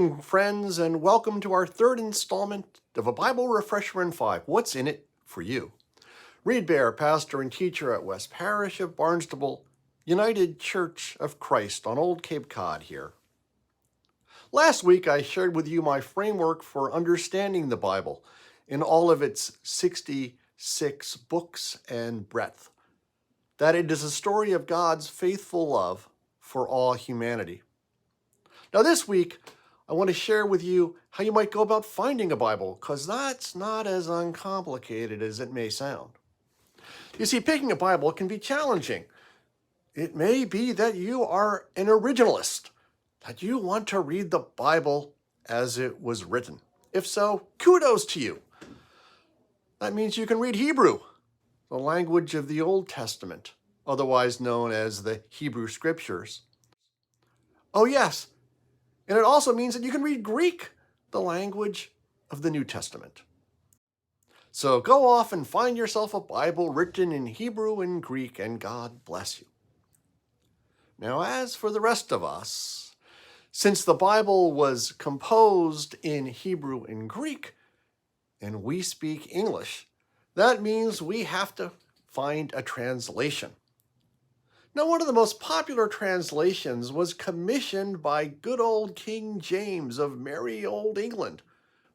morning, friends, and welcome to our third installment of a Bible Refresher in 5. What's in it for you? Reed Bear, pastor and teacher at West Parish of Barnstable, United Church of Christ on Old Cape Cod here. Last week, I shared with you my framework for understanding the Bible in all of its 66 books and breadth, that it is a story of God's faithful love for all humanity. Now this week, I want to share with you how you might go about finding a Bible, because that's not as uncomplicated as it may sound. You see, picking a Bible can be challenging. It may be that you are an originalist, that you want to read the Bible as it was written. If so, kudos to you. That means you can read Hebrew, the language of the Old Testament, otherwise known as the Hebrew Scriptures. Oh yes, and it also means that you can read Greek, the language of the New Testament. So go off and find yourself a Bible written in Hebrew and Greek, and God bless you. Now, as for the rest of us, since the Bible was composed in Hebrew and Greek, and we speak English, that means we have to find a translation. Now, one of the most popular translations was commissioned by good old King James of merry old England,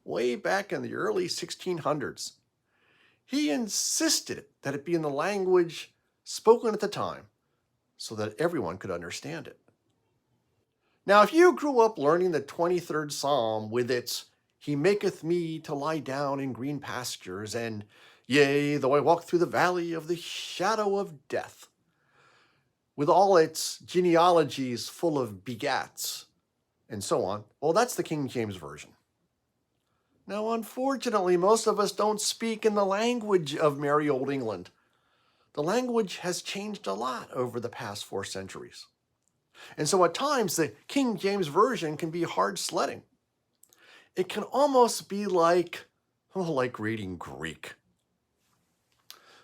way back in the early 1600s. He insisted that it be in the language spoken at the time, so that everyone could understand it. Now, if you grew up learning the 23rd Psalm with its, "He maketh me to lie down in green pastures," and, "Yea, though I walk through the valley of the shadow of death," with all its genealogies full of begats, and so on, well, that's the King James Version. Now, unfortunately, most of us don't speak in the language of merry old England. The language has changed a lot over the past 4 centuries. And so at times, the King James Version can be hard sledding. It can almost be like reading Greek.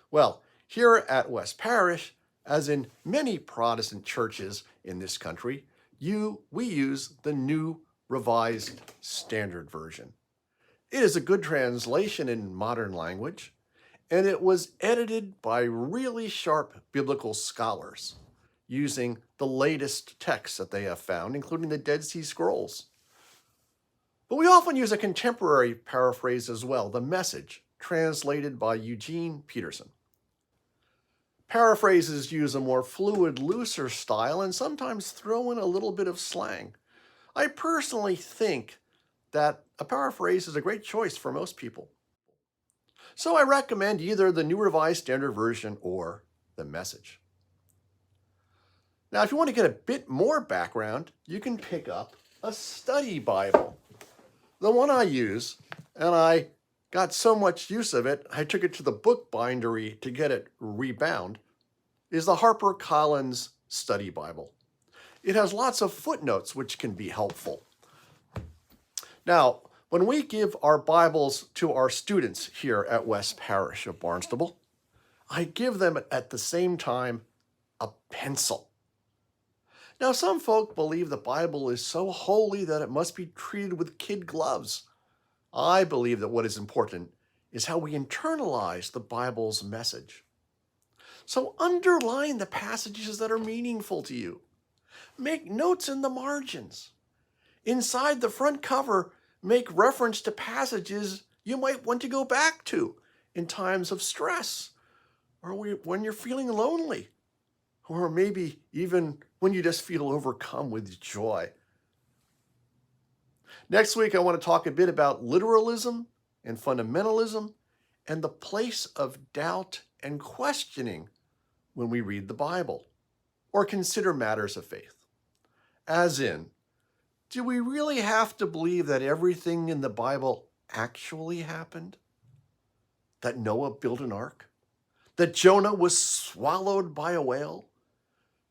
Well, here at West Parish, as in many Protestant churches in this country, we use the New Revised Standard Version. It is a good translation in modern language, and it was edited by really sharp biblical scholars using the latest texts that they have found, including the Dead Sea Scrolls. But we often use a contemporary paraphrase as well, the Message, translated by Eugene Peterson. Paraphrases use a more fluid, looser style and sometimes throw in a little bit of slang. I personally think that a paraphrase is a great choice for most people. So I recommend either the New Revised Standard Version or the Message. Now, if you want to get a bit more background, you can pick up a study Bible. The one I use, and I got so much use of it, I took it to the book bindery to get it rebound, is the HarperCollins Study Bible. It has lots of footnotes which can be helpful. Now, when we give our Bibles to our students here at West Parish of Barnstable, I give them at the same time a pencil. Now, some folk believe the Bible is so holy that it must be treated with kid gloves. I believe that what is important is how we internalize the Bible's message. So underline the passages that are meaningful to you. Make notes in the margins. Inside the front cover, make reference to passages you might want to go back to in times of stress, or when you're feeling lonely, or maybe even when you just feel overcome with joy. Next week, I want to talk a bit about literalism and fundamentalism and the place of doubt and questioning when we read the Bible or consider matters of faith. As in, do we really have to believe that everything in the Bible actually happened? That Noah built an ark? That Jonah was swallowed by a whale?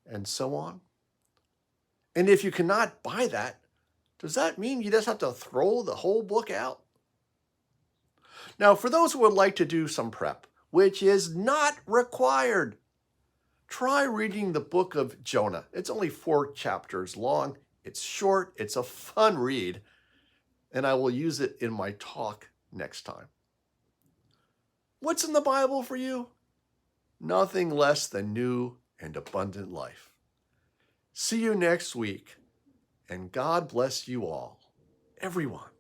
And so on? And if you cannot buy that, does that mean you just have to throw the whole book out? Now, for those who would like to do some prep, which is not required, try reading the book of Jonah. It's only 4 chapters long. It's short. It's a fun read. and I will use it in my talk next time. What's in the Bible for you? Nothing less than new and abundant life. See you next week, and God bless you all, everyone.